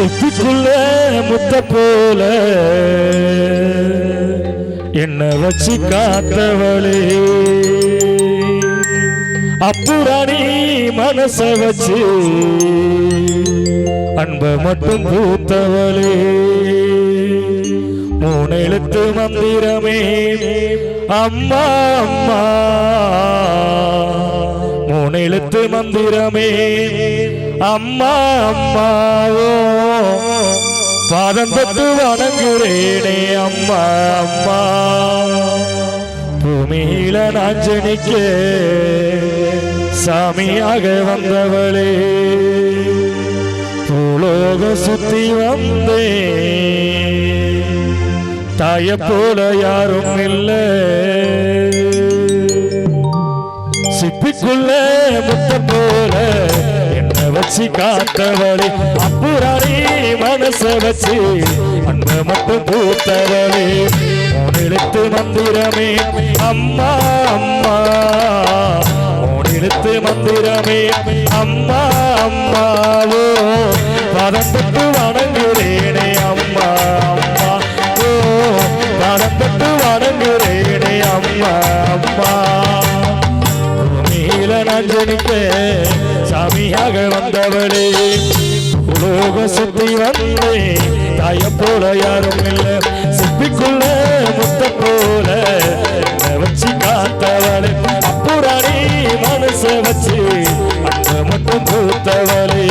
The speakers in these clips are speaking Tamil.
சிப்பிக்குள்ள முத்த போல என்ன வச்சு காத்தவளே அப்புறாணி மனச வச்சு அன்ப மட்டும் பூத்தவளே மூணு எழுத்து மந்திரமே அம்மா அம்மா மூணு எழுத்து மந்திரமே அம்மா அம்மாவோ பாதம் தொட்டு வணங்குறேனே அம்மா அம்மா பூமியில நான் ஜனிக்க சாமியாக வந்தவளே பூலோக சுத்தி வந்தே தாய போல யாரும் இல்லை சிப்பிக்குள்ள முத்த போல என்ன வச்சு காத்தவளே அப்புறாணி மனச வச்சு அன்ப மட்டும் பூத்தவளே உனெழுத்து மந்திரமே அம்மா அம்மா உனெழுத்து மந்திரமே அம்மா அம்மாவோ பதம் தொட்டு வணங்குறேனே அம்மா அம்மா ஓ பதம் தொட்டு வணங்குறேனே அம்மா அம்மா நான் ஜனிக்க சாமியாக வந்தவளே உலோக சுத்தி வந்தே தாய போல யாரும் இல்லை சிப்பிக்குள்ள முத்த போல வச்சு காத்தவளே அப்புறாணி மனச வச்சு அந்த மட்டும் பூத்தவளே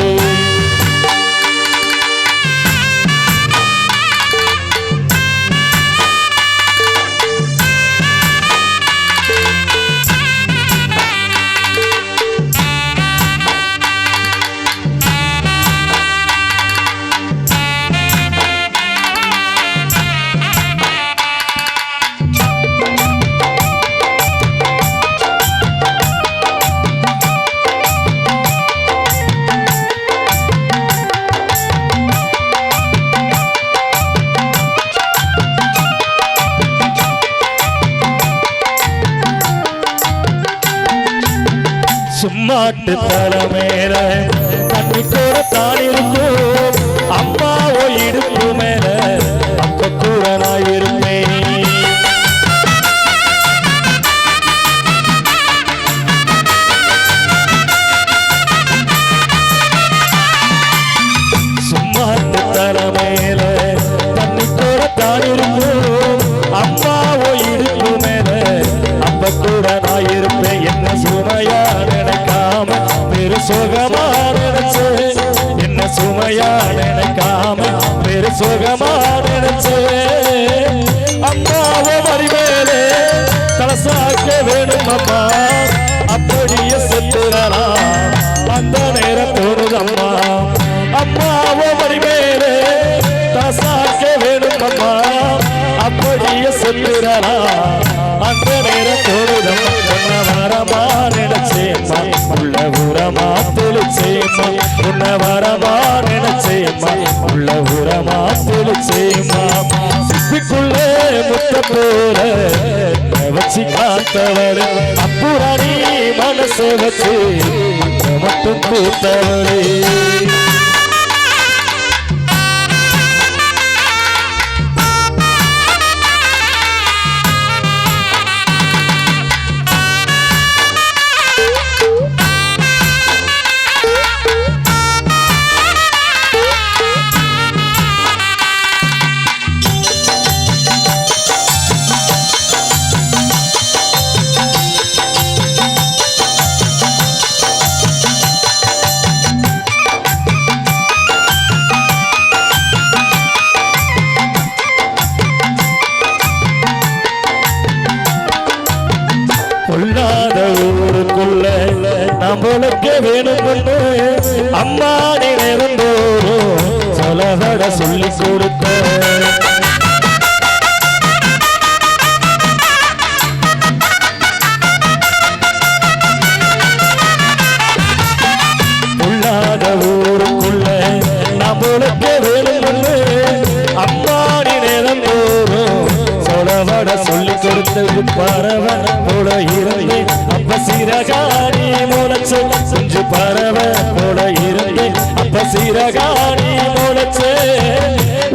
சும்மாட்டு தலைமையில தண்ணி கூட தான் இருக்கும் அம்மாவோ இடுப்பு மேல அப்ப கூட நான் இருப்பேன் சும்மாட்டு தலைமையில தண்ணி கூட தான் இருக்கும் அம்மாவோ இடுப்பு மேல அப்ப கூட நான் இருப்பேன் என்ன சுமையா பெரு சுகமா நினைச்சு என்ன சுமையா நினைக்காம பெரு சுகமா நினைச்சு அம்மாவோ மறிமேலே தலசாக்க வேணும் அம்மா அப்படியே செத்துறலாம் அந்த நேரம் தோணுதம்மா அம்மாவோ மறிமேலே தலசாக்க வேணும் அம்மா அப்படியே செத்துறலாம் அந்த நேரம் தோணுதம்மா உன்ன வரமா நினைச்சேம்மா உள்ள உரமா தெளிச்சேம்மா உன்ன வரமா நினைச்சேம்மா உள்ள உரமா தெளிச்சேம்மா சிப்பிக்குள்ளே முத்த போல வச்சு காத்தவளே அப்புறாணி மனச வச்சு மட்டும் பூத்தவளே நம்மளுக்கு வேணும் பொண்ணு அம்மா நீ நேர்ந்தோறும் சொலவட சொல்லி கொடுத்த உள்ளாத ஊருக்குள்ள நம்மளுக்கு வேணும் பொண்ணு அம்மா நீ நேர்ந்தோறும் சொலவட சொல்லி கொடுத்தது பறவை போல இருந்து அப்ப சிறகாணி முளைச்சு குஞ்சு பறவை போல இருந்து அப்ப சிறகாணி முளை நினைச்சே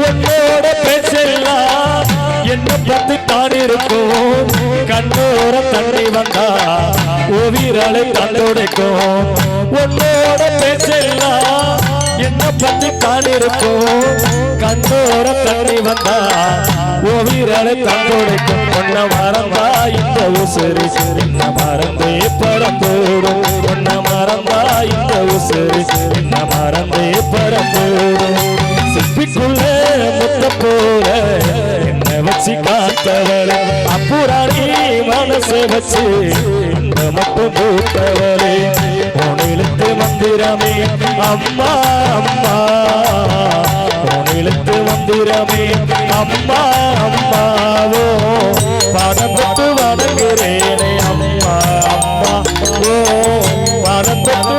உன்னோட பேச்செல்லாம் என்ன பத்தி தான் இருக்கும் கண்ணோர தண்ணி வந்தா ஓவிரலை கண்டுடைக்கும் உன்னோட பேச்செல்லாம் என்ன பத்தி தான் இருக்கும் கண்ணோர தண்ணி வந்தா ஓவிரலை கண்டுடைக்கும் ஒன்ன மறந்தா இந்த உசுறு என்ன மறந்தே பறந்தோடும் ஒன்ன மறந்தா இந்த உசுறு என்ன மறந்தே பறந்தோடும் சிப்பிக்குள்ளே முத்த போல என்ன வச்சு காத்தவளே அப்புறாணி மனசை வச்சு இந்த மட்டும் பூத்தவளே உனிழுத்து மந்திரமே அம்மா அம்மா உனிழுத்து மந்திரமே அம்மா அம்மாவோ பணத்துக்கு வணங்குறேனே அம்மா அம்மா ஓ பணத்துக்கு